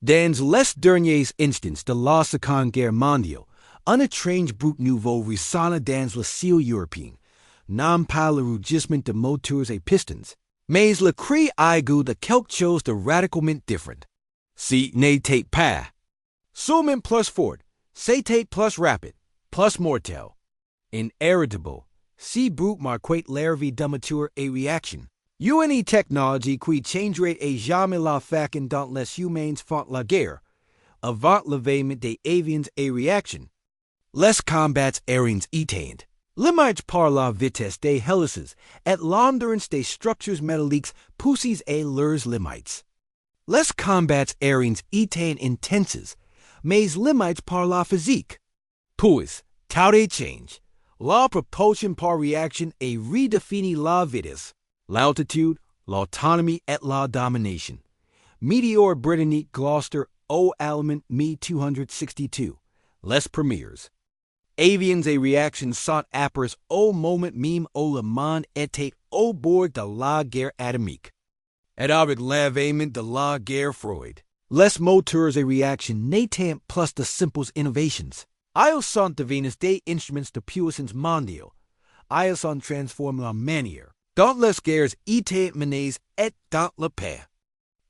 Dans les derniers instants de la Seconde Guerre mondiale, un étrange brut nouveau résonna dans le ciel européen, non pas le rugissement de moteurs et pistons, mais le cri aigu de quelque chose de radicalement différent. Si n'était pas seulement plus fort, c'était plus rapide, plus mortel, inéritable, si brut marquait leur vie de moteur et réaction. Une technologie qui changerait à jamais la façon dont les humains font la guerre, avant l'avènement des avions et réaction. Les combats aériens étaient limités par la vitesse des hélices et l'endurance des structures métalliques poussées à leurs limites. Les combats aériens étaient intenses, mais limités par la physique. Puis, tout a changé. La propulsion par réaction a redéfini la vitesse, l'altitude, l'autonomie et la domination. Météore britannique Gloucester au allemand 1262. Les premiers avions et réactions sont apparus au moment même où le monde était au bord de la guerre atomique. Et avec l'avènement de la guerre froide, les moteurs et réactions n'étaient plus de simples innovations. Ils sont devenus des instruments de puissance mondiale. Ils ont transformé la manière dont les guerres étaient menées et dont la paix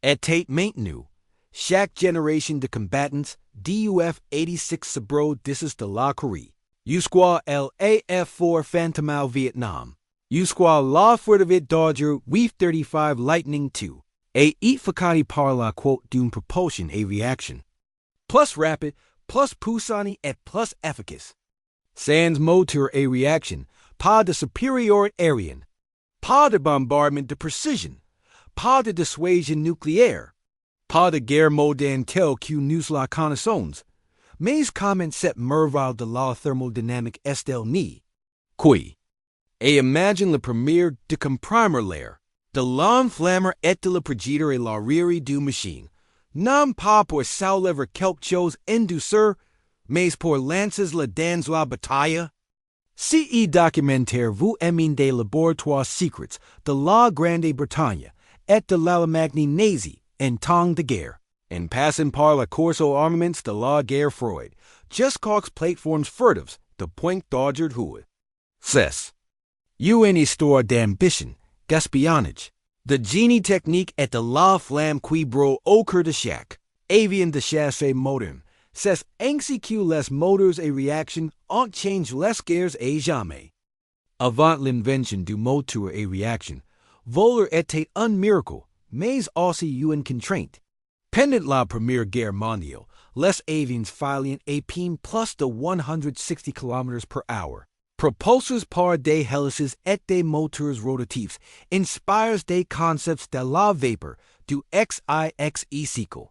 était maintenue. Chaque génération de combattants DUF 86 sabre de la Corée, jusqu'à l'AF-4 Phantom au Vietnam, jusqu'à la furtive Dodger F-35 Lightning II, et efficace par la quote d'une propulsion et réaction plus rapide, plus puissante et plus efficace. Sans moteur et réaction, pas de supériorité aérienne, pas de bombardement de précision, pas de dissuasion nucléaire, pas de guerre moderne telle que nous la connaissons, mais comme cette merveille de la thermodynamique est-elle née? Qui? Et imagine le premier de comprimer l'air, de l'enflammer et de le projeter à l'arrière du machine, non pas pour soulever quelque chose en douceur, mais pour lancer-le dans la bataille. Ce documentaire vous amène des laboratoires secrets de la Grande-Bretagne et de l'Allemagne nazie en temps de guerre, en passant par la course aux armements de la guerre froide, jusqu'aux plateformes furtives de Point Dodger Hood. 6. Une histoire d'ambition, gaspillage, de génie technique et de la flamme qui brûle au cœur de chaque avion de chasse moderne. C'est ainsi que les moteurs et réactions ont changé les guerres à jamais. Avant l'invention du moteur et réaction, voler était un miracle, mais aussi une contrainte. Pendant la Première Guerre mondiale, les avions faisaient à peine plus de 160 km/h. Propulsés par des hélices et des moteurs rotatifs, inspirent des concepts de la vapeur, du XIXE cycle.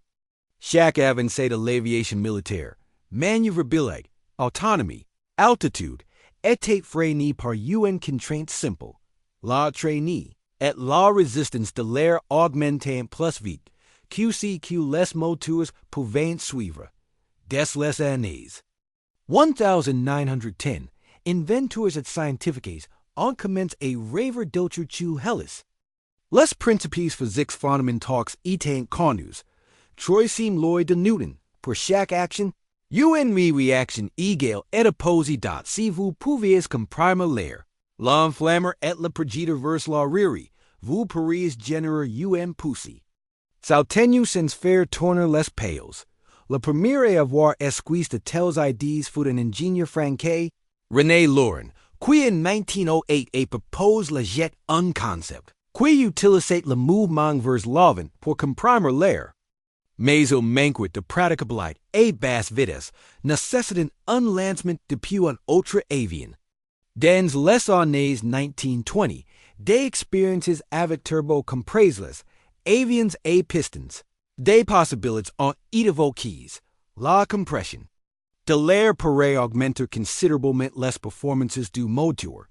Chaque avancée de l'aviation militaire, manœuvrabilité, autonomie, altitude, était freinée par une contrainte simple, la traînée, et la résistance de l'air augmentant plus vite, que les moteurs pouvaient suivre. Des les années 1910, inventeurs et scientifiques ont commencé à rêver d'autres que hélices. Les principes physiques fondamentaux étaient connus. Troisième loi de Newton, pour chaque action, une réaction égale est opposée dot si vous pouvez comprimer l'air, l'enflammer et le projeter vers l'arrière, vous pourriez générer une poussée. Saltenu sans faire tourner les pails. Le premier à avoir esquissé de telles idées fut un ingénieur français, René Loren, qui en 1908 a proposé le jet un concept, qui utilisait le mouvement vers l'avant pour comprimer l'air. Mais il manquait de praticabilité à basse vitesse, nécessitant un lancement depuis un autre avion. Dans les années 1920, des expériences avec turbo compresses, avions et pistons, des possibilités ont été évoquées. La compression de l'air pourrait augmenter considérablement les performances du moteur.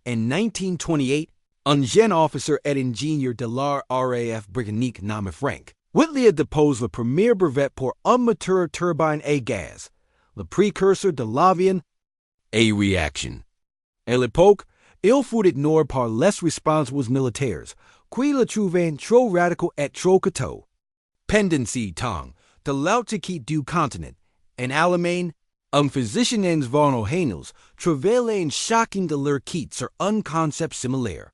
En 1928, un jeune officier et ingénieur de la RAF britannique nommé Frank Whittle a déposé le premier brevet pour un moteur turbine à gaz, le précurseur de l'avion à réaction. À l'époque, il fut ignoré par les responsables militaires, qui le trouvaient trop radical et trop coûteux. Pendant ce temps, de l'Autique du continent, en Allemagne, physician Hans von Ohain travaille en chacun de leurs kits sur un concept similaire.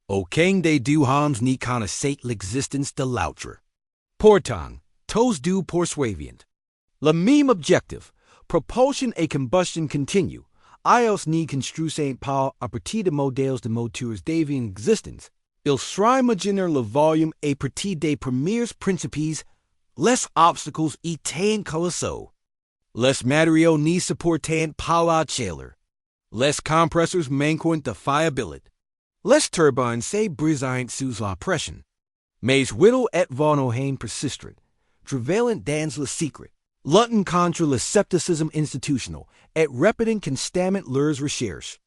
Aucun des deux Hans ne connaissait l'existence de l'autre. Pourtant, tous deux poursuivent le même objectif, propulsion et combustion continue. Ils ne construisent pas à partir de modèles de moteurs déjà existants. Ils s'imaginent le volume à partir des premiers principes. Les obstacles étaient colossaux. Les matériaux ne supportaient pas la chaleur. Les compressors manquaient de fiabilité. Les turbines se brisaient sous la pression. Mais Whittle et von Ohain persistent, travaillant dans le secret, luttant contre le scepticisme institutionnel et répétant constamment leurs recherches.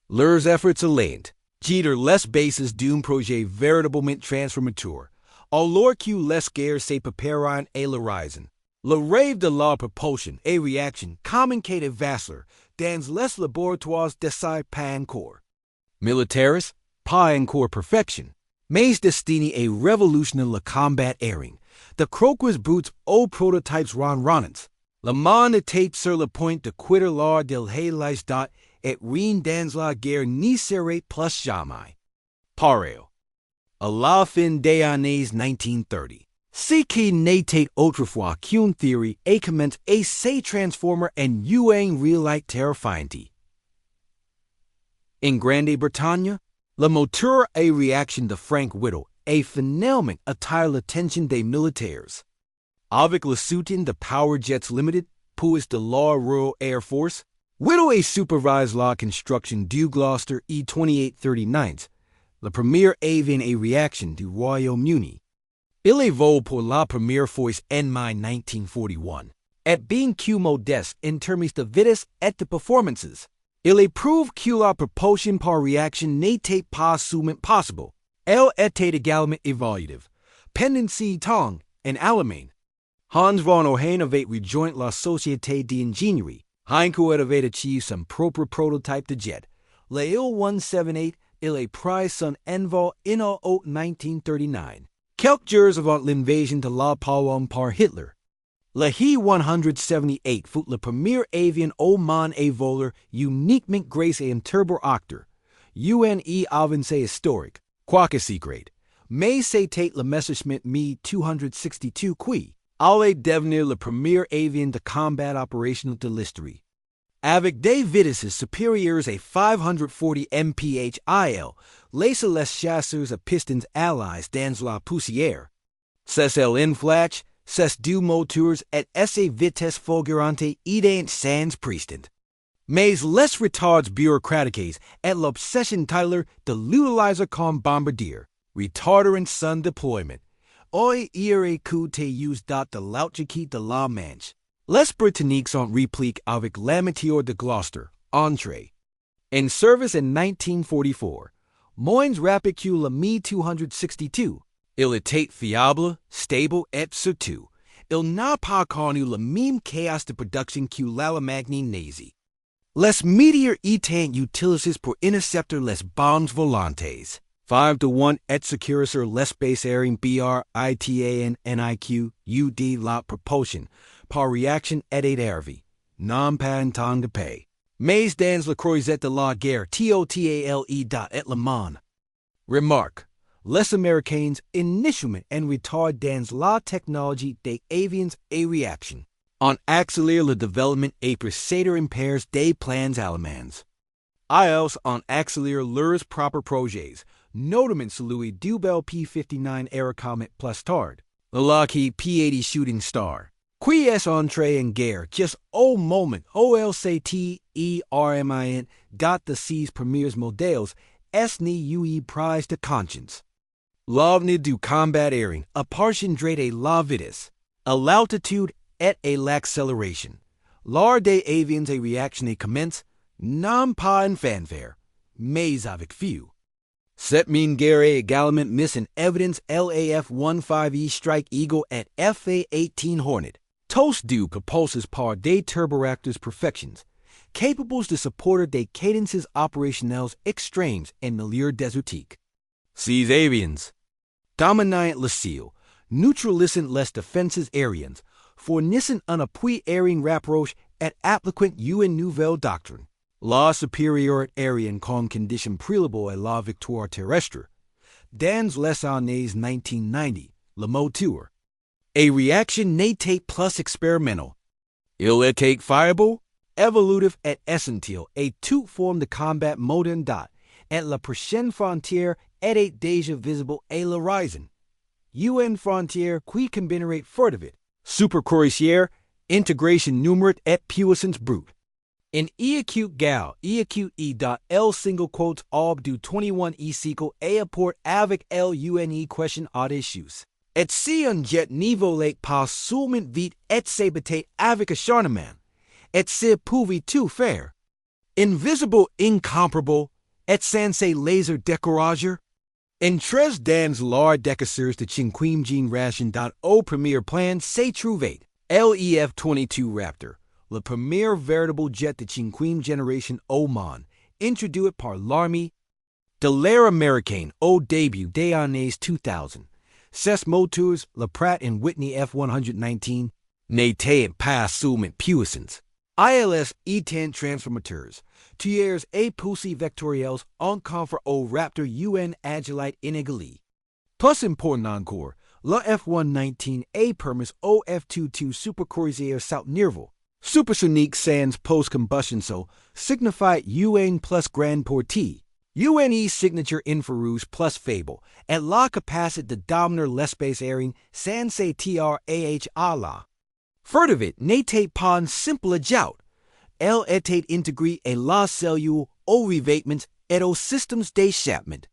Leurs efforts allant, guident les bases d'un projet véritablement transformateur, alors que les guerres se préparent à l'horizon. Le rêve de la propulsion et réaction commençait à vaisseler dans les laboratoires d'essai pas encore. Militaires, pas encore perfection, mais destiné à révolutionner le combat aérien. De croquis bruts aux prototypes ronronnants. Le monde était sur le point de quitter l'art de l'hélice et rien dans la guerre n'y serait plus jamais. Pareil. À la fin des années 1930, ce qui n'était autrefois qu'une théorie a commencé à se transformer en une réalité terrifiante. En Grande-Bretagne, le moteur à réaction de Frank Whittle a finalement attiré l'attention des militaires. Avec le soutien de Power Jets Limited, puis de la Royal Air Force, Whittle a supervised la construction du Gloucester E-2839, le premier avion à réaction du Royaume-Uni. Il a volé pour la première fois en mai 1941, et bien que modeste en termes de vitesse et de performances, il a prouvé que la propulsion par réaction n'était pas seulement possible. Elle était également évolutive. Pendant ce temps, en Allemagne, Hans von Ohain avait rejoint la société d'ingénierie. Heinkel avait achieved son propre prototype de jet. Le Il-178, il a pris son envol en août 1939, quelques jours avant l'invasion de la Pologne par Hitler. Le He-178 fut le premier avion au monde à voler uniquement grâce à un turbo-acteur. Une avancée historique, quoique secret, mais c'était le Messerschmitt Me-262 qui allait devenir le premier avion de combat opérationnel de l'histoire. Avec des vitesses supérieures à 540 mph, les chasseurs à pistons alliés dans la poussière. C'est l'inflation, c'est deux moteurs et ces vitesses fulgurantes ident sans précédent. Mais les retards bureaucratiques et l'obsession Tyler de l'utiliser comme bombardier retardent son déploiement. Hoy irait coûter use date de l'Autique de la Manche. Les Britanniques ont répliqué avec l'Amateur de Gloucester, entré en service en 1944, moins rapide que le Me-262. Il était fiable, stable et surtout, il n'a pas connu le même chaos de production que l'Allemagne nazie. Les météores étaient utilisés pour intercepter les bombes volantes. 5 to 1 et secure sur l'espace aérien BRITAN-NIQ UD la propulsion par réaction et énergie, non pas en temps de paix. Mais dans la croisette de la guerre TOTALE et le monde. Remarque, les Américains initialement en retard dans la technologie des avions à réaction. On accélère le développement et procéder en pairs des plans allemands. Ils ont accéléré leurs propres projets, notamment celui du bel P-59 Aerocomet plus tard, le Lockheed P-80 Shooting Star, qui est entré en guerre juste au moment où il s'était remis de ses premiers modèles est ni eu prise de conscience. L'avenir du combat aérien appartiendrait à la vitesse, à l'altitude et à l'accélération. L'art des avions à réaction commence, non pas en fanfare, mais avec few. Cette mine guerre est également mise en évidence l'AF-15E Strike Eagle et FA-18 Hornet, tous deux propulsés par des turboreactors perfections, capables de supporter des cadences opérationnelles extrêmes en milieu désertique. Ces avions, dominant le ciel, neutralisant les défenses aériennes, fournissent un appui aérien rapproché et appliquant une nouvelle doctrine. La supérieure aérienne con condition préalable à la victoire terrestre. Dans les années 1990, le moteur. A réaction n'était plus expérimentale. Il était fiable, évolutif et essentiel et toute forme de combat moderne date, et la prochaine frontière était déjà visible à l'horizon. Une frontière qui combinerait furtivité, supercroisière, intégration numérique et puissance brute. In EAQ gal, EAQ E. L single quotes ob du 21 e cycle et apport avec l'une question à issues. Et si un jet niveau lake pas seulement vite et s'ébattait avec acharnement, et se pouvait tout faire. Invisible, incomparable, et censé laser décourager. En 13 dans l'art décasseurs de cinquième génération au premier plan s'est trouvé l'Ef-22 Raptor, le premier véritable jet de cinquième génération au monde, introduit par l'armée de l'air américaine au début des années 2000. Ces moteurs, le Pratt & Whitney F-119, n'étaient pas seulement puissants. Ils étaient transformateurs, tueurs et poussées vectoriels en confort au Raptor une agilité inégalée. Plus important encore, le F-119 a permis au F-22 supercruiser saut nerveux. Supersonique sans postcombustions signifie une plus grande portée. Une signature infrarouge plus faible, et la capacité de dominer l'espace aérien sans s'attirer à la. Furtivité n'était pas un simple ajout. Elle était intégrée à la cellule, aux revêtements et aux systèmes d'échappement.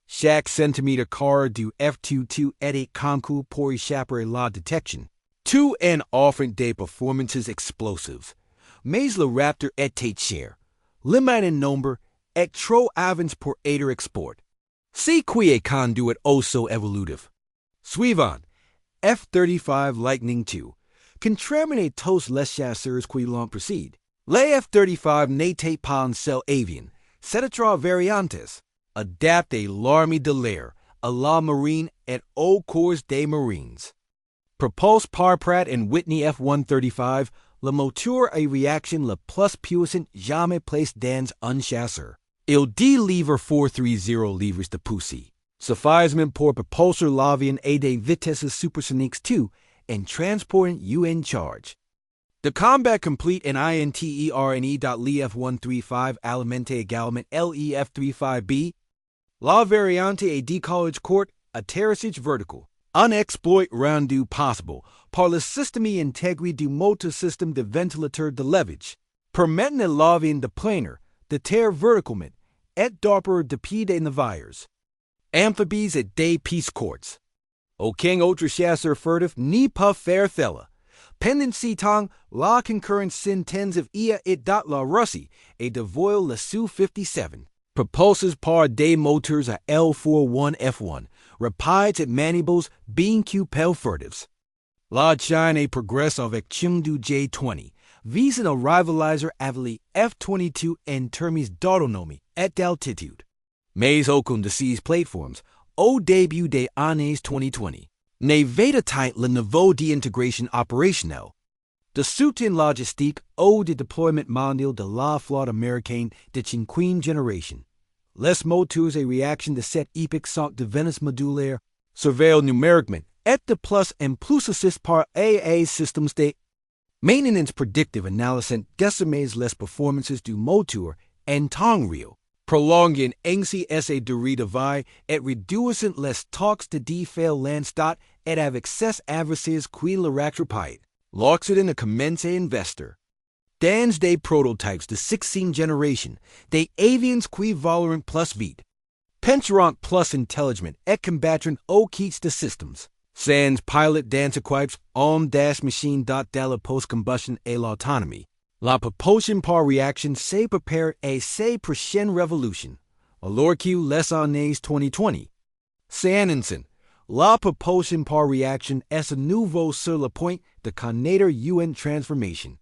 Chaque centimètre carré du F-22 était conçu pour échapper à la détection. Tout en offrant des performances explosives. Mais le Raptor était cher, limité en nombre, et trop avance pour être export. C'est qui est conduit also évolutif. Suivant, F-35 Lightning II. Contrairement tous les chasseurs qui l'ont précédé, les F-35 n'étaient pas un seul avion. C'était trois variantes, adaptées à l'armée de l'air, à la marine et au corps des marines. Propulsé par Pratt & Whitney F-135, le moteur à réaction le plus puissant jamais placé dans un chasseur. Il délivre 430 livres de poussée, suffisamment pour propulser l'avion à des vitesses supersoniques 2 en transportant une charge. The combat complete en INTERNE. L'Ef-135 alimente également l'Ef-35B. La variante est décollage court, atterrissage vertical. Un exploit rendu possible par le système intégré du moteur système de ventilateur de levage, permettant à l'avion de planer, de terre verticalement, et d'opérer depuis des navires, amphibies et des pistes courtes. Aucun autre chasseur furtif n'y peut faire cela. Pendant ce temps, la concurrence intensive et la Russie et de voile le Su-57, propulsés par des moteurs à L-41F1, rapides et maniables bien peu furtifs. La Chine progresse avec Chengdu J-20, visant à rivaliser avec les F-22 en termes d'autonomie et d'altitude. Mais aucune de ces plateformes, au début des années 2020, n'avait atteint le niveau d'intégration opérationnelle, de soutien logistique ou de déploiement mondial de la flotte américaine de cinquième génération. Les moteurs à réaction de cette époque sont devenus modulaires, surveillent numériquement, et de plus en plus assistés par AA systèmes de maintenance predictive analysant désormais les performances du moteur en temps réel, prolongant ainsi sa durée de vie et réduisant les temps de défaut l'instant et avec ses adversaires qui le rattrapent. L'Occident a commencé à investir dans des prototypes de 16e génération, des avions qui voleront plus vite, pencheront plus intelligemment et combattront aux kits de systems. Sans pilot dans équipes, hommes dash machine de la postcombustion et l'autonomie. La propulsion par réaction se prépare à ses prochaines révolutions, alors que les années 2020. C'est annoncé, la propulsion par réaction est à nouveau sur le point de connaître une transformation.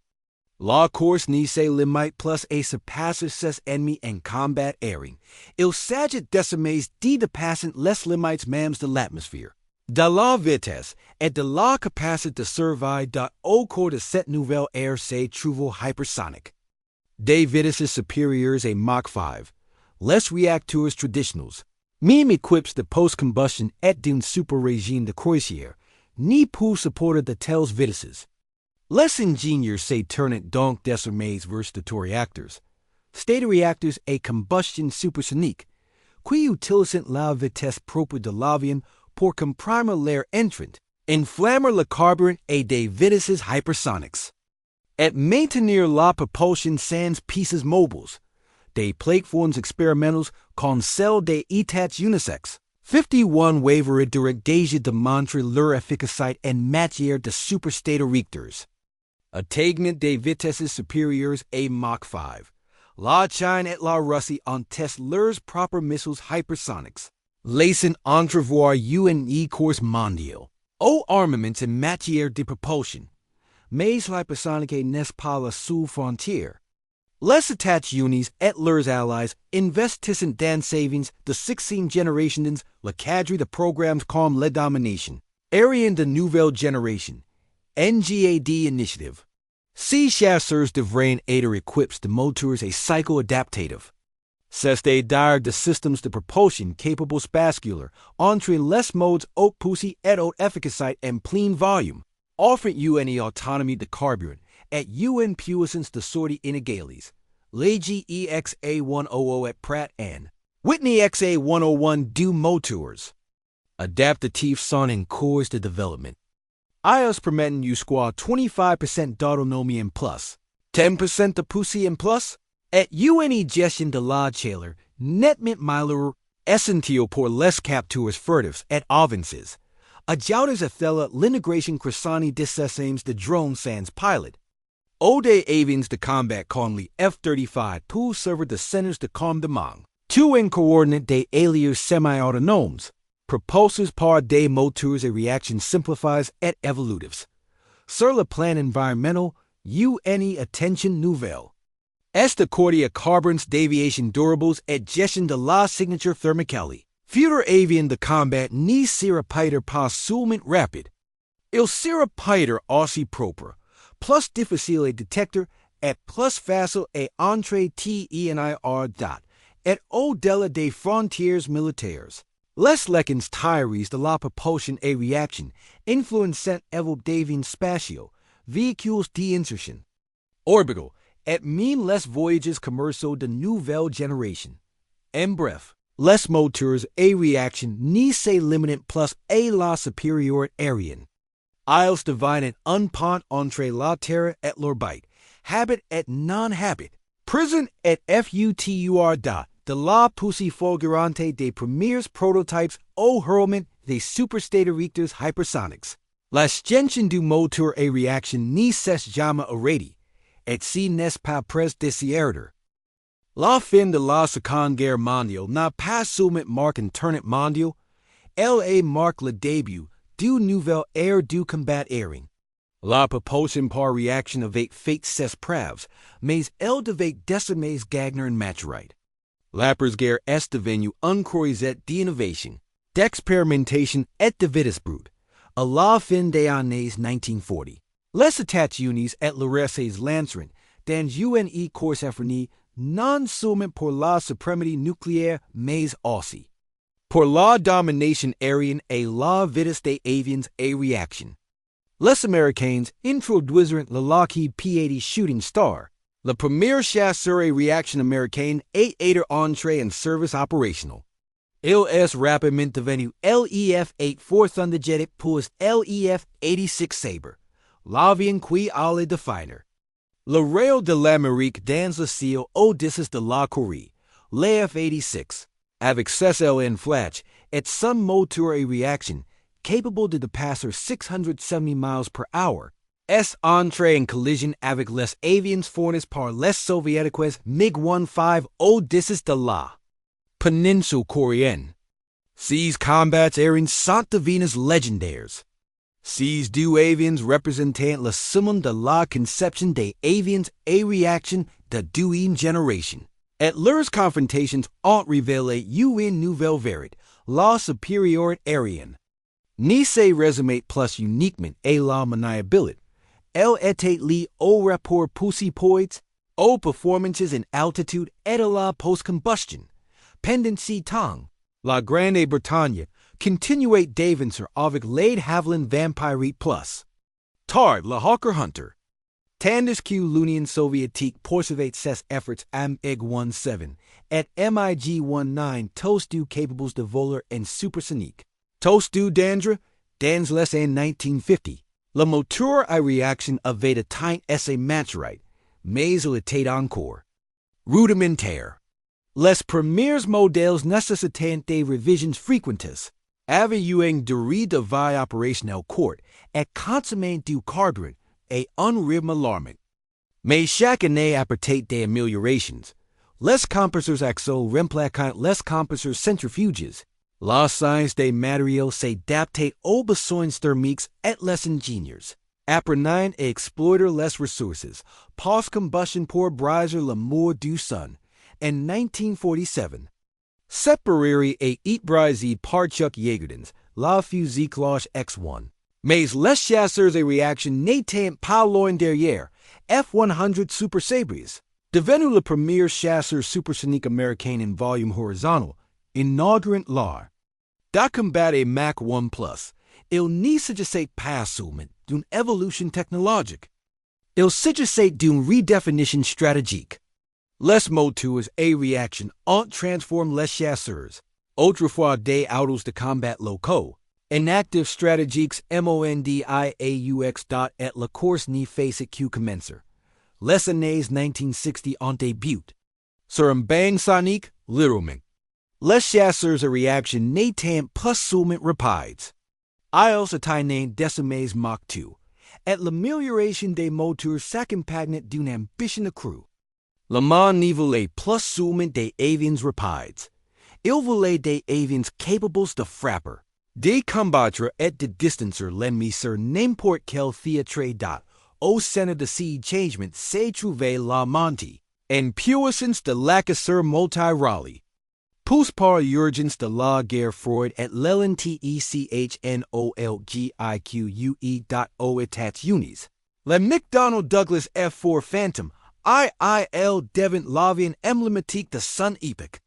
La course ne se limite plus à surpasser ses ennemis en combat aérien. Il s'agit désormais de dépasser les limites mêmes de l'atmosphère. De la vitesse et de la capacité de survie au cours de cette nouvelle ère se trouve hypersonique. Des vitesses supérieures et Mach 5. Les réacteurs traditionnels, même équipés de postcombustions et d'un super-régime de croisière, n'y peuvent supporter de telles vitesses. Les ingénieurs se tournent donc désormais vers d'autres réacteurs, state réacteurs et combustion supersonique, qui utilisent la vitesse propre de l'avion pour comprimer l'air entrant, inflammer le carburant et des vitesses hypersoniques, et maintenir la propulsion sans pieces mobiles, des plateformes expérimentales comme celle des états unisexes. 51 wavered direct déjà de montrer leur efficacité en matière de superstate réacteurs. Atteignent des vitesses supérieures à Mach 5. La Chine et la Russie ont testé leurs propres missiles hypersoniques, laissant entrevoir une course mondiale aux armements en matière de propulsion. Mais l'hypersonique n'est pas la seule frontière. Les États-Unis et leurs alliés investissent dans savings de 16 génération dans le cadre de programmes comme la domination, aérien de nouvelle génération, NGAD Initiative. Ces chasseurs devraient être équipés de moteurs et cycles adaptatifs. C'est dire de systèmes de propulsion capables basculer entre les modes haute puissance et haute efficacité en plein volume, offrant une autonomie de carburant et une puissance de sortie inégales. Les GEXA-100 et Pratt & Whitney XA-101 du Moteurs. Adaptatifs sont en cours de développement. Ils permettent jusqu'à 25% d'autonomie en plus, 10% de puissance en plus, et une gestion de la chaleur nettement meilleure, essentielle pour les captures furtifs et avances. Ajoutez à cela l'intégration croissante de systèmes de drones sans pilot. Ou des avions de combat comme les F-35 pour servir de centres de commandement. Tout en coordonnate des hélices semi-autonomes, propulsés par des moteurs et réactions simplifiées et évolutives. Sur le plan environnemental, une attention nouvelle. Est accordée à carbons d'aviation durables et gestion de la signature thermicale. Futur avion de combat ne sera pas seulement rapide. Il sera aussi propre, plus difficile à détecter et plus facile à entrer tenir date et au-delà des frontières militaires. Les lequins théories de la propulsion et réaction influencent l'évolution d'avions spatiaux, véhicules d'insertion, orbital, et même les voyages commerciaux de nouvelle génération. En bref, les moteurs et réactions ne se limitent plus à la supérieure aérienne. Ils deviennent un pont entre la Terre et l'orbite, habit et non-habit, présent et futur de la poussée fulgurante des premiers prototypes au hurlement des superstate réacteurs hypersoniques. L'ascension du moteur et réaction ne cesse jamais arrêtée, et si n'est pas près d'arrêter. La fin de la Seconde Guerre mondiale n'a pas seulement marqué un tournant mondial, elle a marqué le début d'une nouvelle ère du combat aérien. La propulsion par réaction avait fait ses preuves, mais elle devait désormais gagner en maturité. L'après-guerre est devenue un croisette d'innovation, d'expérimentation et de vitesse brute. À la fin des années 1940, les États-Unis et le reste lanceront dans une course effrénée non seulement pour la suprématie nucléaire, mais aussi pour la domination aérienne et la vitesse des avions et réaction. Les Américains introduisirent le Lockheed P-80 Shooting Star, le premier chasseur et réaction américain à être entré en service opérationnel. Il est rapidement devenu l'EF-8 for Thunderjet puis l'EF-86 Sabre, l'avion qui allait définir le rail de l'Amérique dans le ciel au-dessus de la Corée, l'EF-86, avec ses ailes en flash et son moteur et réaction capable de dépasser 670 miles per hour, est entré en collision avec les avions fournis par les soviétiques MiG-15 au-dessus de la péninsule coréenne. Ces combats aériens sont devenus légendaires. Ces deux avions représentent le summum de la conception des avions et réaction de deuxième génération. Et leurs confrontations ont révélé une nouvelle vérité, la supériorité aérienne. Ni se resume plus uniquement et la maniabilité. Elle était li au rapport poussy-poids, aux performances in altitude et à la postcombustion. Pendant ce temps, la Grande-Bretagne continuait d'avancer avec l'aide Haviland Vampirite Plus. Tard, le Hawker Hunter. Tandis que l'Union soviétique poursuivait ses efforts à MiG-17 et MiG-19 tous deux capables de voler en supersonique. Tous deux dans les années 1950. Le moteur à réaction avait atteint ses maturités, mais il était encore rudimentaire. Les premiers modèles nécessitaient des révisions fréquentes, avaient une durée de vie opérationnelle courte et consommaient du carburant et un rythme alarmant. Mais chaque année apportait des améliorations. Les compresseurs axiaux remplaçant les compresseurs centrifuges. La science des matériaux s'adaptait aux besoins thermiques et les ingénieurs apprenant à exploiter les ressources post-combustion pour briser l'amour du sun. En 1947, séparé et brisé par Chuck Yeagertons, la fuselage X-1. Mais les chasseurs et réaction n'étaient pas loin derrière. F-100 Super Sabres, devenu le premier chasseur supersonique américain en volume horizontal, inaugurant l'art de combattre Mach 1+. Il ne s'agissait pas seulement d'une évolution technologique. Il s'agissait d'une redéfinition stratégique. Les moteurs et réaction ont transformé les chasseurs, autrefois des autos de combat locaux, en actifs stratégiques mondiaux et la course n'y fait que commencer. Les années 1960 ont débuté. Sur un bang sonique, littéralement. Les chasseurs à réaction n'étaient pas seulement rapides. Ils atteignaient décimés Mach 2, et l'amélioration des moteurs s'accompagnait d'une ambition accrue. Le monde ne voulait plus seulement des avions rapides. Il voulait des avions capables de frapper, de combattre et de distancer l'ennemi sur n'importe quel théâtre d'at. Au centre de ce changement se trouvait la montée en puissance de la chasseur multi-rallye. Poussé par l'urgence de la guerre froide et l'entechnologie aux États-Unis. Le McDonnell Douglas F-4 Phantom IIL devint l'avion emblématique de son époque.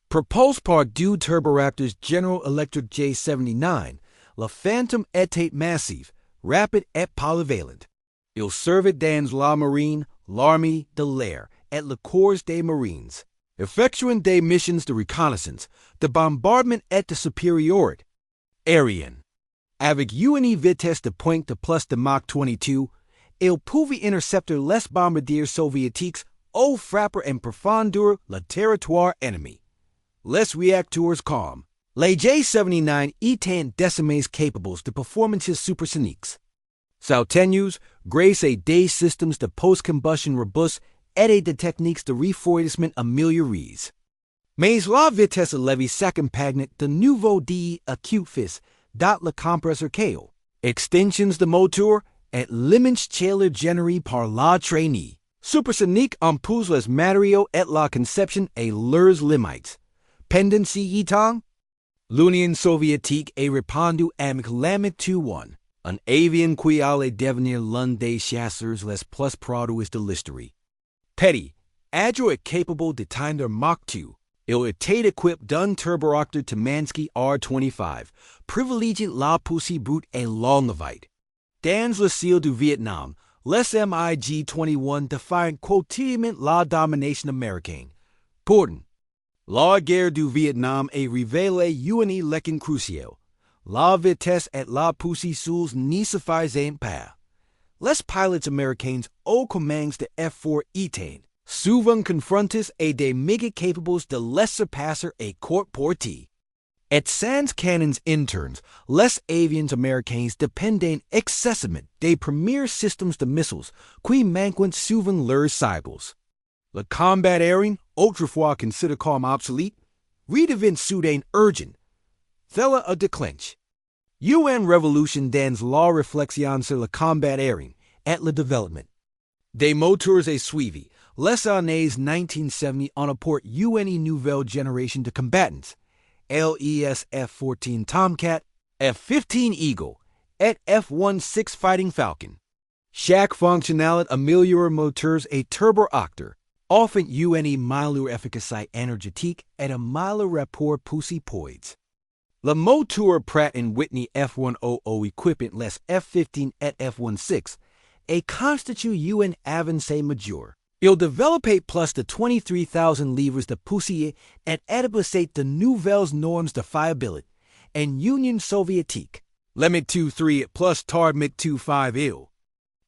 Propulsé par deux turboraptors General Electric J-79, le Phantom était massif, rapide et polyvalent. Il servait dans la marine, l'armée de l'air et le corps des marines, effectuant des missions de reconnaissance, de bombardement et de supériorité aérienne. Avec une vitesse de pointe de plus de Mach 22, il pouvait intercepter les bombardiers soviétiques ou frapper en profondeur le territoire ennemi. Les réacteurs calmes. Les J-79 étaient décimés capables de performances supersoniques. Soutenus, grâce à des systèmes de post-combustion robustes et des techniques de refroidissement améliorées. Mais la vitesse élevée s'accompagne de nouveaux défis dans le compresseur chaos, extensions de moteur et l'immense chaleur générée par la traînée. Supersonique impose les matériaux et la conception et leurs limites. Pendant ce temps, l'Union soviétique a répondu avec l'Ami-21, un avion qui allait devenir l'un des chasseurs les plus produits de l'histoire. Petit, agile et capable d'atteindre Mach 2, il était équipé d'un turboraptor Temansky R-25, privilégiant la poussée brute et l'enlevite. Dans le ciel du Vietnam, les MiG-21 défient quotidiennement la domination américaine. Pourtant, la guerre du Vietnam a révélé une leçon cruciale. La vitesse et la poussée seules ne suffisent pas. Les pilotes américains aux commandes de F-4 étaient souvent confrontés à des MiG capables de les surpasser à courte portée. Et sans canons internes, les avions américains dépendaient excessivement des premiers systèmes de missiles qui manquaient souvent leurs cibles. Le combat aérien, autrefois considéré comme obsolète, redevint soudain urgent. Tel a déclenché une révolution dans la réflexion sur le combat aérien et le développement des moteurs a suivi. Les années 1970 en apportent une nouvelle génération de combattants, les F-14 Tomcat F-15 Eagle, et F-16 Fighting Falcon. Chaque fonctionnalité améliore moteurs et turbo-acteurs, offrant une meilleure efficacité énergétique et un meilleur rapport puissance-poids. Le moteur Pratt & Whitney F-100 équipant les F-15 et F-16 et constitue une avancée majeure. Il développe plus de 23,000 livres de poussière et établit de nouvelles normes de fiabilité en Union soviétique. Le MiG-23 plus tard MiG-25 il.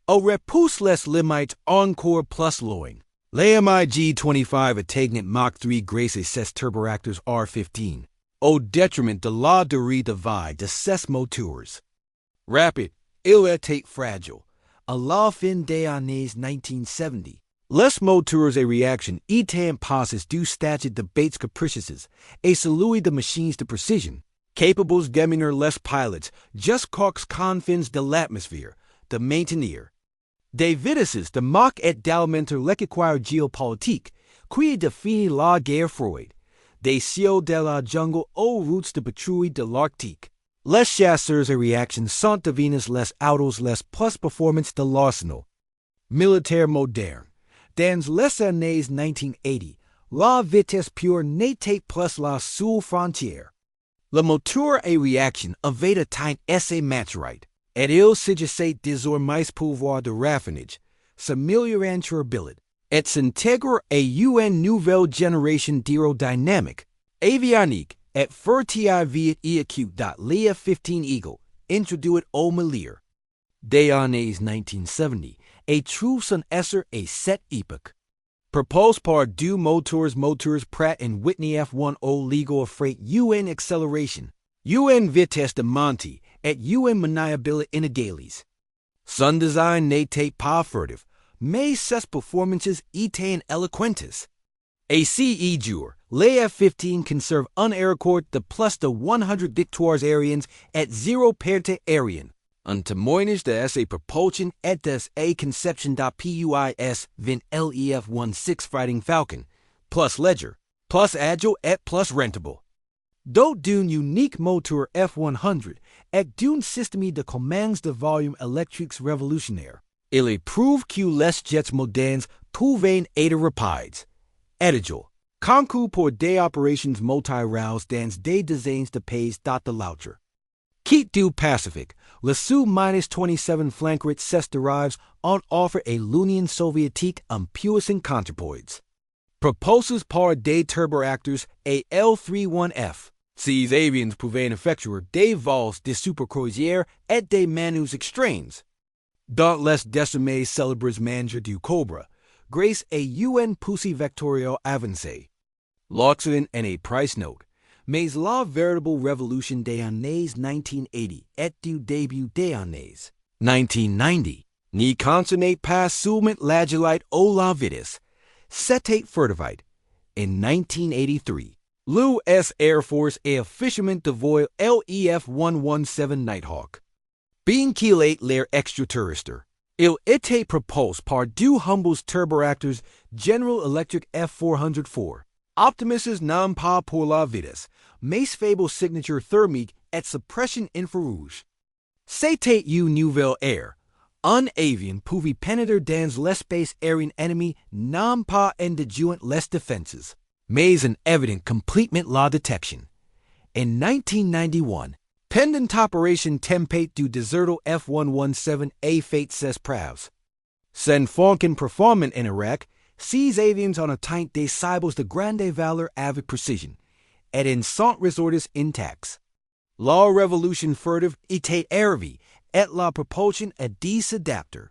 Au repousse les limites encore plus loin. Le MiG-25 atteignent Mach 3 grâce à ses turboacteurs R-15, au détriment de la durée de vie de ses moteurs. Rapide, il était fragile. À la fin des années 1970, les moteurs et réaction étaient passés du statut de bêtes capricieuses et celui de machines de précision, capables d'amener les pilotes jusqu'aux confins de l'atmosphère, de maintenir des vitesses de Mach et d'alimenter l'équilibre géopolitique qui définit la guerre froide, des cieux de la jungle aux routes de patrouille de l'Arctique. Les chasseurs et réactions sont devenus les autos les plus performantes de l'arsenal militaire moderne. Dans les années 1980, la vitesse pure n'était plus la seule frontière. Le moteur et réaction avait atteint assez maturité, et il s'agissait désormais pouvoir de raffinage, s'améliorer en turbulité, et s'intégrer à une nouvelle génération d'aérodynamique, avionique, et furtifs et acute. Le F-15 Eagle, introduit au milieu des années 1970, et trouve son essor à cette époque. Propulsé par deux moteurs Pratt & Whitney F-10 Legal offrait une accélération, une vitesse de montée et une maniabilité inégales. Son design n'était pas furtif, mais ses performances étaient éloquentes. À ce jour, le F-15 conserve un record de plus de 100 victoires aériennes et 0 pertes aériennes. Un témoignage de sa propulsion et de sa conception depuis 20 l'Ef-16 Fighting Falcon, plus léger, plus agile et plus rentable. Doté d'un unique moteur F-100 et d'un système de commandes de volume électriques révolutionnaire, il prouve que les jets modernes peuvent être rapides, agiles, conçus pour des opérations multi-routes dans des dizaines de pays de l'autre. Quitte du Pacifique, le Su-27 flanqueur ses derives en offre à l'Union soviétique un puissant contrepoids. Propulsés par des turboacteurs et L-31F, ces avions pouvaient effectuer des vols de supercroisière et des manœuvres extrêmes. Dans les décimés célèbres manches du Cobra, grâce à une poussée vectorielle avancée. L'Occident en a price note, mais la véritable révolution des années 1980 et du début des années 1990 n'y concernait pas seulement l'agilité ou la vitesse, c'était furtivité. En 1983, l'US Air Force a officiellement dévoilé l'EF-117 Nighthawk. Bien qu'il ait l'air extraterrestre, il était propulsé par deux humbles turboacteurs General Electric F-404. Optimistes non pas pour la vitesse, mais faible signature thermique et suppression infrarouge. C'était une nouvelle ère. Un avion pouvait pénétrer dans l'espace aérien ennemi non pas en déjouant les défenses, mais en évitant complètement la détection. En 1991, pendant opération tempête du deserto F-117 a fait ses preuves. Sans Falcon performant en Irak, ces avions ont atteint des cibles de grande valeur avec précision, et en sont ressortis intacts. La révolution furtive était arrivée, et la propulsion a dû s'adapter.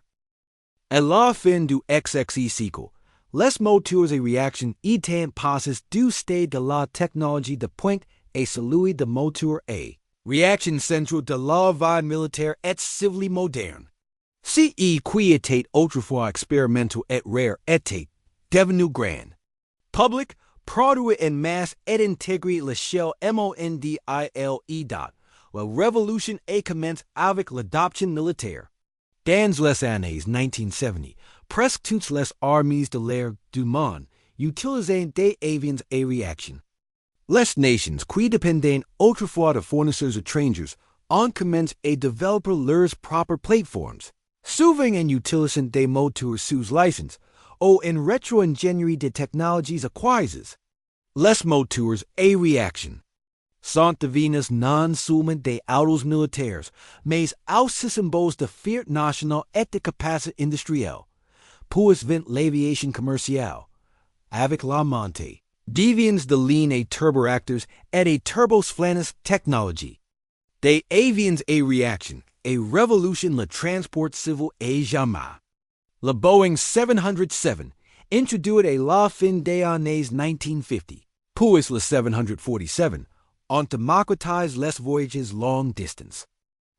À la fin du XXe siècle, les moteurs et réactions étaient passés du stade de la technologie de pointe à celui de moteur à réaction centrale de la vie militaire et civile moderne. Ce qui était autrefois expérimental et rare était devenu grand. Public, produit en masse et intégré l'échelle mondiale. La révolution a commencé avec l'adoption militaire. Dans les années 1970, presque toutes les armées de l'air du monde utilisaient des avions à réaction. Les nations qui dépendaient autrefois de fournisseurs étrangers on commence a developer leurs proper platforms, souvent en utilisant des moteurs sous licence, ou en rétro-ingénierie des technologies acquises. Les moteurs à réaction sont devenus non seulement des autos militaires, mais aussi symboles de fierté nationale et de capacité industrielle, pour vendre l'aviation commerciale, avec la montée d'avions de ligne et turboreactors et des turboflanes technologie. Des avions à réaction, a révolution le transport civil à jamais. Le Boeing 707, introduit à la fin des années 1950, puis le 747, ont démocratisé les voyages longue distance.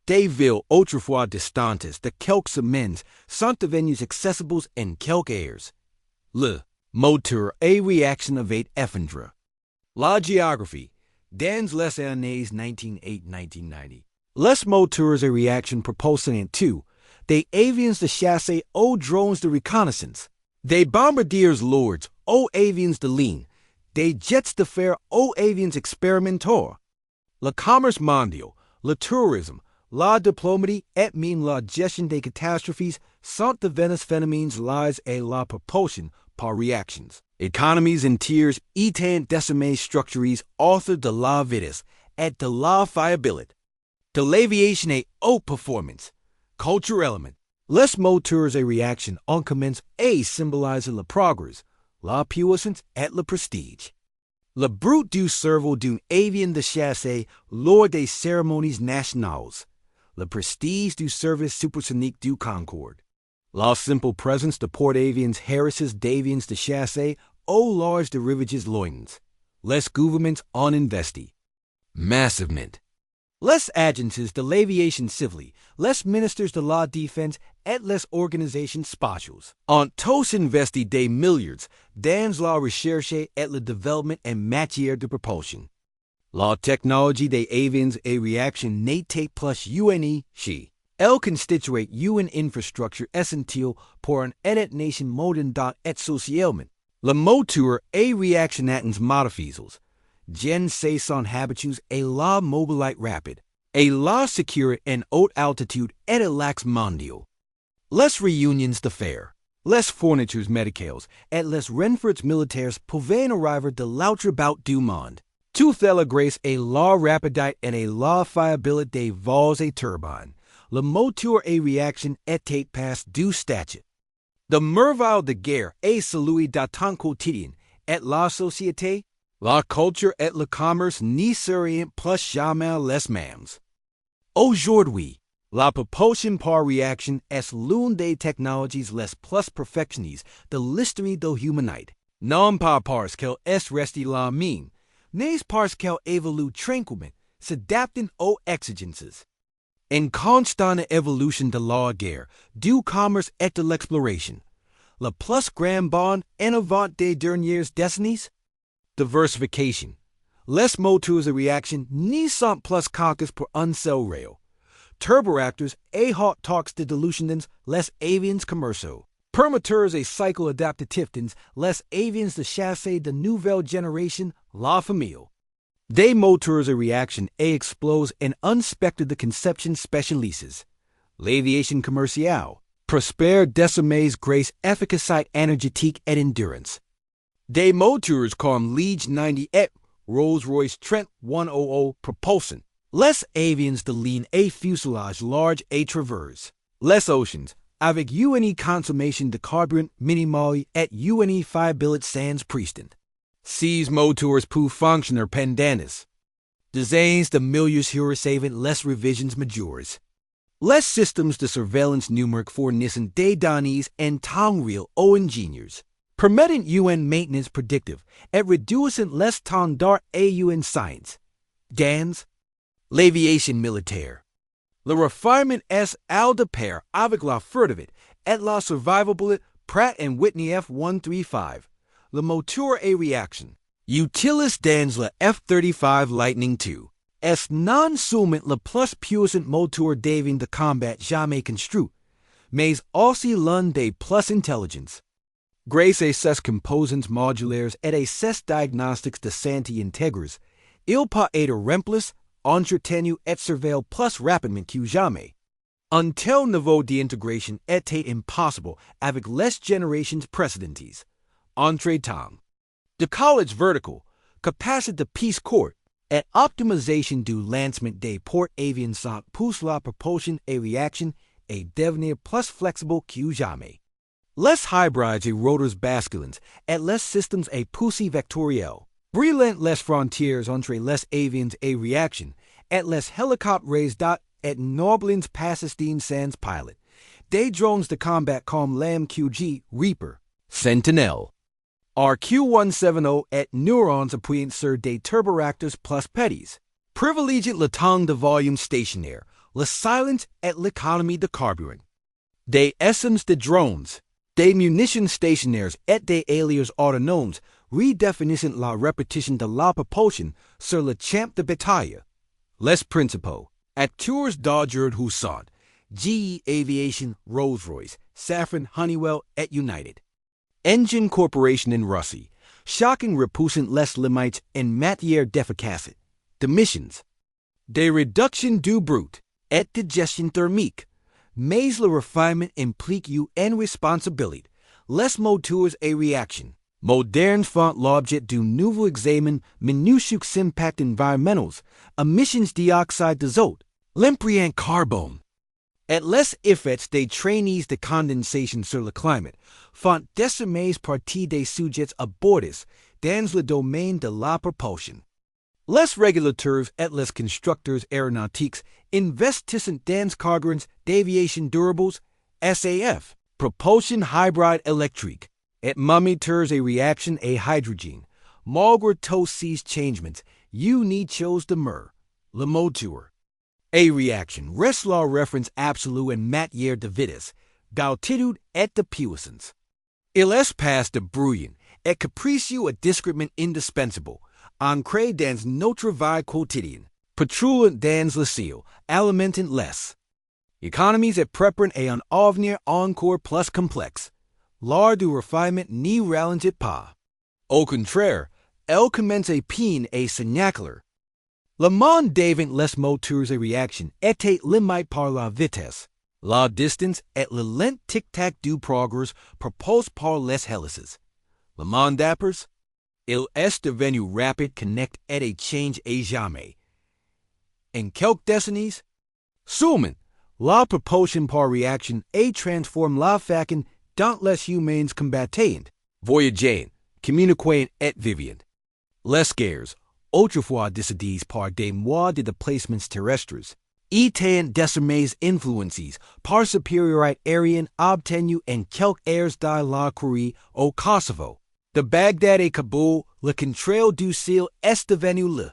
Des villes autrefois distantes de quelques semaines sont devenues accessibles en quelques heures. Le moteur à réaction avait effondré la géographie dans les années 1980-1990. Les moteurs à réaction propulsent en tout des avions de chasse aux drones de reconnaissance, des bombardiers lourds aux avions de ligne, des jets de fer aux avions expérimentaux. Le commerce mondial, le tourisme, la diplomatie et même la gestion des catastrophes sont devenus phénomènes liés à la propulsion par réactions. Économies entières étant décimées structurées autour de la vitesse et de la fiabilité. De l'aviation à haute performance, culturellement, les moteurs à réaction ont commencé à symboliser le progrès, la puissance et le prestige. Le bruit du cerveau d'un avion de chasse lors des cérémonies nationales, le prestige du service supersonique du Concorde, la simple présence de porte-avions harrisses d'avions de chasse au large de rivages lointains. Les gouvernements ont investi massivement. Les agences de l'aviation civile, les ministères de la défense et les organisations spatiales ont tous investi des milliards dans la recherche et le développement en matière de propulsion. La technologie des avions à réaction n'était plus unique. Elle constituait une infrastructure essentielle pour une nation moderne et socialement. Le moteur à réaction atteint modifiés. Gen se sont habitués à la mobilité rapide, à la sécurité en haute altitude et à l'axe mondial. Les réunions d'affaires, les fournitures médicales et les renforts militaires pouvaient arriver de l'autre bout du monde. Tout cela grâce à la rapidité et à la fiabilité des vols et turbines. Le moteur à réaction était passé du statut de merveille de guerre à celui de temps quotidien, et la société, la culture et le commerce n'y seraient plus jamais les mêmes. Aujourd'hui, la propulsion par réaction est l'une des technologies les plus perfectionnées de l'histoire de l'humanité. Non pas parce qu'elle est restée la même, mais parce qu'elle évolue tranquillement, s'adaptant aux exigences. En constante évolution de la guerre, du commerce et de l'exploration, le plus grand bond innovant des dernières décennies, diversification. Les moteurs à réaction n'y sont plus caucus pour un seul rail. Turboreactors et hot torques de dilution dans les avions commerciaux. Permoteurs et cycles adaptatifs dans les avions de chasse de nouvelle génération, la famille. Des moteurs à réaction et explosent en un spectre de conception spécialisées. L'aviation commerciale prospère désormais grâce efficacité énergétique et endurance. Des moteurs comme Liege 98, Rolls-Royce Trent 100 propulsion. Les avions de ligne et fuselage large et traverse. Les oceans, avec une consommation de carburant minimale et une fiabilité sans précédent. Ces moteurs peuvent fonctionner pendant dizaines de milliers d'heures savant les révisions majeures. Les systèmes de surveillance numérique fournissent des données en temps réel aux ingénieurs, permettant une maintenance prédictive et réduisant les temps d'arrêt et une science. Dans l'aviation militaire, le refinement est al de pair avec la furtivité et la survivabilité. Pratt & Whitney F-135, le moteur à réaction, utilise dans le F-35 Lightning II, est non seulement le plus puissant moteur d'avion de combat jamais construit, mais aussi l'un des plus intelligents. Grâce à ses composants modulaires et à ses diagnostics de santé intègres, il peut être remplacé entretenu et surveille plus rapidement que jamais. Un tel niveau d'intégration était impossible avec les générations précédentes. Entre-temps, de college vertical, capacité de piste courte, et optimisation du lancement des ports avions sont pousse la propulsion et réaction et devenir plus flexible que jamais. Les hybrides et rotors basculants et les systèmes à poussée vectorielle brillant les frontières entre les avions et réaction et les hélicoptères dot et noblins passes sans pilot. Des drones de combat comme l'AMQG Reaper, Sentinelle, RQ-170 et neurons appuyant sur des turboractors plus petits, privilégient le temps de volume stationnaire, le silence et l'économie de carburant. Des essences de drones, des munitions stationnaires et des alias autonomes redéfinissent la répétition de la propulsion sur le champ de bataille. Les principaux acteurs d'aujourd'hui sont GE Aviation, Rolls-Royce, Safran, Honeywell et United. Engine Corporation in Russie, shocking repoussant les limites en matière d'efficacité, de missions, de réduction du bruit et de gestion thermique, mais le refinement implique une responsabilité. Les moteurs et réactions modernes font l'objet d'un nouveau examen minutieux impacts environnementaux, emissions dioxyde d'azote, l'empreinte carbone, et les effets des traînées de condensation sur le climat font désormais partie des sujets abordés dans le domaine de la propulsion. Les régulateurs et les constructeurs aéronautiques investissent dans carburants d'aviation durables, SAF, propulsion hybride électrique, et moteurs et réaction à hydrogène. Malgré tous ces changements, une chose demeure, le moteur. A réaction reste la référence absolue en matière de vitesse, d'altitude et de puissance. Il espace de brillant et capricieux et discrètement indispensable, ancré dans notre vie quotidienne, patrouillant dans le ciel, alimentant les économies et préparant à un avenir encore plus complexe. L'art du refinement n'y ralentit pas. Au contraire, elle commence à peine et signacular. Le monde devant les moteurs et réaction était limité par la vitesse, la distance et le lent tic-tac du progrès proposé par les hélices. Le monde d'après, il est devenu rapide, connect et a change à jamais. En quelques décennies, seulement, la propulsion par réaction a transformé la façon dont les humains combattent, voyagent, communiquent et vivent. Les guerres, autrefois décidées par des modes de déplacements terrestres, étaient désormais influencées par supériorité aérienne obtenue en quelques airs de la Corée au Kosovo. De Bagdad à Kaboul, le contrôle du ciel est devenu le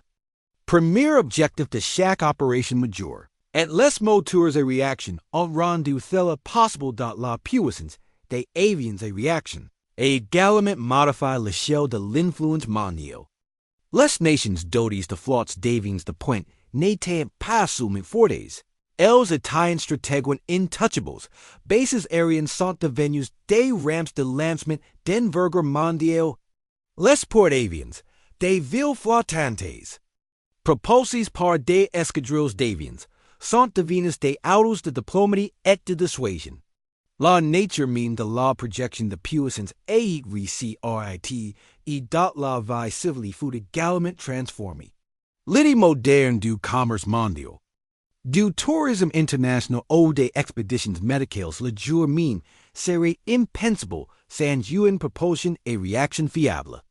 premier objectif de chaque opération majeure. Et les moteurs et réaction ont rendu cela possible dans la puissance des avions et réaction, et également modifié l'échelle de l'influence mondiale. Les nations dotées de flottes d'avions de pointe n'étaient pas seulement fortes, elles étaient stratégiquement intouchables. Bases aériennes sont devenues des ramps de lancement d'envergure mondiale. Les ports avions, des villes flottantes, propulsées par des escadrilles d'avions, sont devenues des autos de diplomatie et de dissuasion. La nature même de la projection de puissance est récite et dont la vie civile fut également transformée. L'idée moderne du commerce mondial, du tourisme international ou des expéditions médicales le jour même serait impensable sans une propulsion et réaction fiable.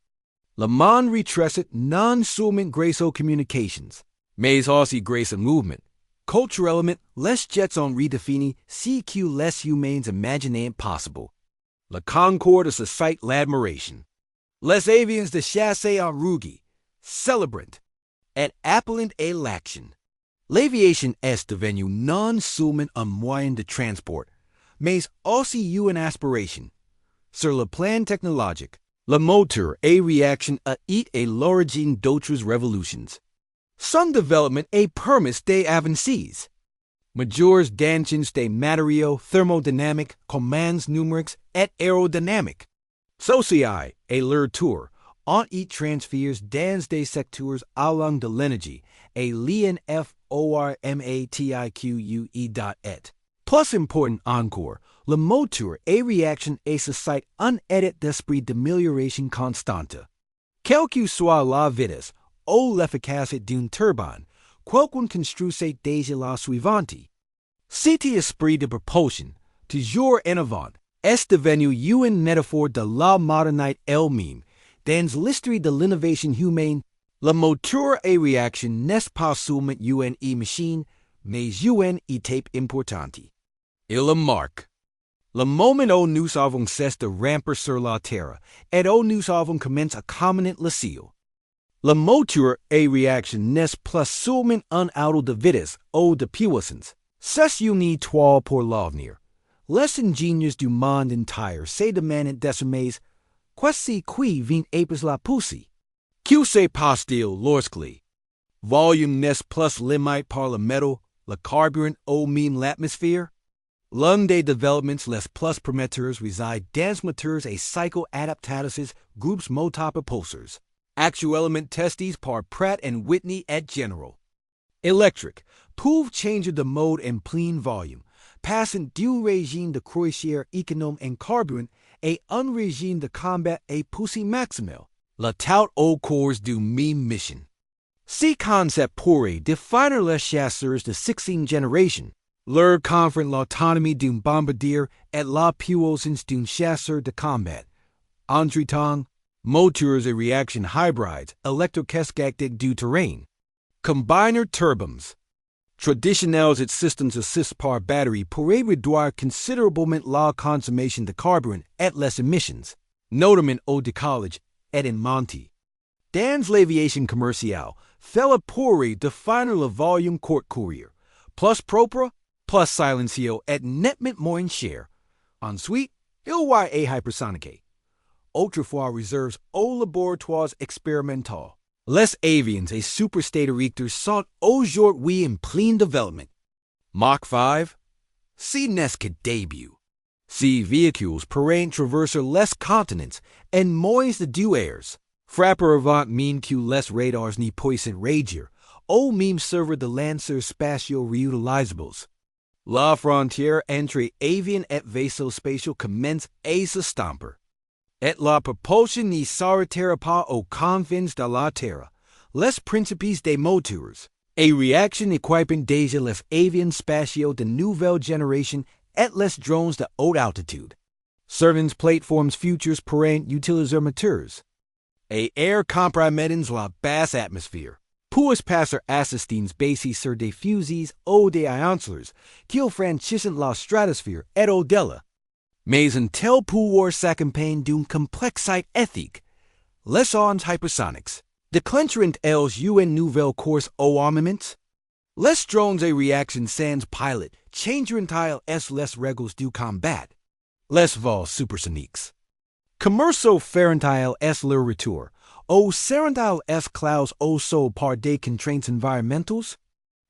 Le monde retracé non seulement grâce aux communications, mais aussi grâce au mouvement. Culturellement, les jets ont redéfini ce que les humains imaginaient possible. Le Concorde suscite l'admiration. Les avions de chasse ont rugi, célébrant, et appelant à l'action. L'aviation est devenue non seulement un moyen de transport, mais aussi une aspiration. Sur le plan technologique, le moteur et réaction a été l'origine d'autres révolutions. Son développement a permis des avancées majeures dans des matériaux thermodynamiques, commandes numériques et aérodynamiques. Ceux-ci et leur tour ont été transférés dans des secteurs allant de l'énergie a lien formatique.et. Plus important encore, le moteur et réaction et suscite un état d'esprit d'amélioration constante. Quelle que soit la vitesse ou l'efficacité d'une turbine, quelqu'un construit déjà la suivante. Cet esprit de propulsion, toujours innovant, est devenu une métaphore de la modernité elle-même. Dans l'histoire de l'innovation humaine, le moteur et réaction n'est pas seulement une machine, mais une étape importante. Il le marque. Le moment où nous avons cessé de ramper sur la terre et où nous avons commencé à camminer le ciel. Le moteur et réaction n'est plus seulement un auto de vitesse ou de puissance. C'est une étoile pour l'avenir. Les ingénieurs du monde entier se demandent désormais qu'est-ce qui vient après la poussée. Que se passe-t-il lorsque volume n'est plus limité par le métal, le carburant ou même l'atmosphère? L'un des développements les plus prometteurs réside dans moteurs et cycles adaptatifs groupes motopropulseurs, actuellement testés par Pratt & Whitney et General Electric, peuvent changer de mode en plein volume, passant d'un régime de croisière économe en carburant et un régime de combat et poussée maximale, le tout au cours d'une même mission. Ce concept pourrait définir les chasseurs de seconde génération. Leur confronte l'autonomie d'un bombardier et la puissance d'un chasseur de combat. Entre-temps, moteurs et réactions hybrides électrocascadiques du terrain. Combiner turbines. Traditionnels et systems assistés par batterie pourraient réduire considérablement la consommation de carburant et les émissions, notamment au décollage et en montée. Dans l'aviation commerciale, cela pourrait définir le volume court courir, plus propre, plus silencieux et nettement moins cher. Ensuite, il y a hypersonique. Autrefois réserves aux laboratoires expérimentaux. Les avions et supersatelliteurs sont aujourd'hui en plein développement. Mach 5? Ce n'est que début. Ces véhicules pourraient traverser les continents en moins de 2 heures. Frapper avant même que les radars n'y puissent réagir, ou même servir de lanceurs spatiaux réutilisables. La frontière entre avions et vaisseaux spatiaux commence à s'estomper. Et la propulsion n'y s'arrêtera pas aux confins de la Terre. Les principes des moteurs et réactions équipent déjà les avions spatiaux de nouvelle génération et les drones de haute altitude. Certaines plateformes futures pourraient utiliser moteurs et air compromettant la basse atmosphère. Puis passer assistants basés sur des fusées ou des ionceleurs qui franchissent la stratosphère et au-delà. Mais un tel pouvoir s'accompagne d'une complexité éthique. Les armes hypersoniques déclencheront-elles une nouvelle course au armament? Les drones et réactions sans pilote changeront-elles les règles du combat? Les vols supersoniques commerciaux feront-elles leur retour? Ou seront-elles esclaves aussi par des contraintes environnementales?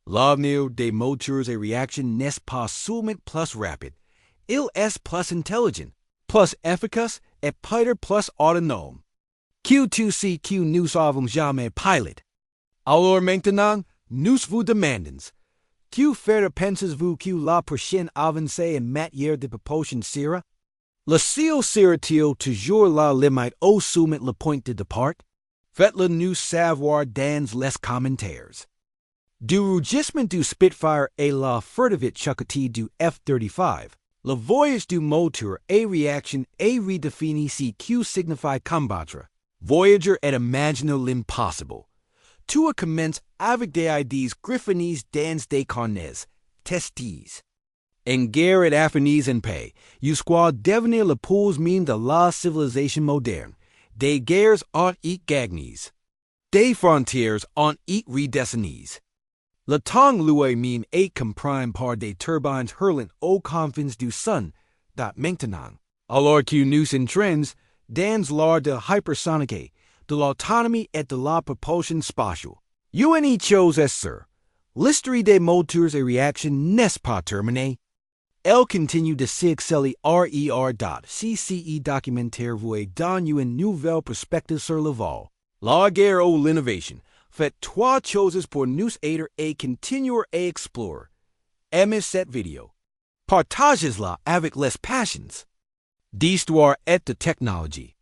L'avenir des moteurs et réactions n'est pas seulement plus rapide, il est plus intelligent, plus efficace et peut-être plus autonome. Que tu sais que nous avons jamais pilote. Alors maintenant, nous vous demandons, que faire pensez-vous que la prochaine avancée en matière de propulsion sera? Le ciel sera-t-il toujours la limite ou seulement le point de départ? Faites-le nous savoir dans les commentaires. Du rugissement du Spitfire et la furtive chocotie du F-35, le voyage du moteur et réaction est redéfini ce qui signifie combattre. Voyager et imaginer l'impossible. Tout commence avec des idées griffonnées dans des carnets, testis. En guerre et affinis en paix, jusqu'à devenir le pose même de la civilisation moderne. Des guerres ont été gagnées. Des frontières ont été redessinées. Le temps lui-même est compris par des turbines hurlant aux confins du sun, maintenant. Alors que nous entrons dans l'art de hypersonique, de l'autonomie et de la propulsion spatiale. Une chose est sûre, l'histoire des moteurs et réactions n'est pas terminée. Elle continue de s'exceller RER.CCE documentaire vous donne une nouvelle perspective sur le vol, la guerre ou l'innovation, Fait trois choses pour nous aider à continuer à explorer. Aimez cette vidéo. Partagez-la avec les passions d'histoire et de technologie.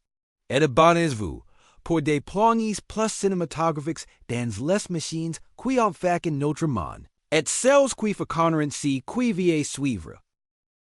Et abonnez-vous pour des plans plus cinématographiques dans les machines qui emfaquent notre monde et celles qui font ainsi qui vient suivre.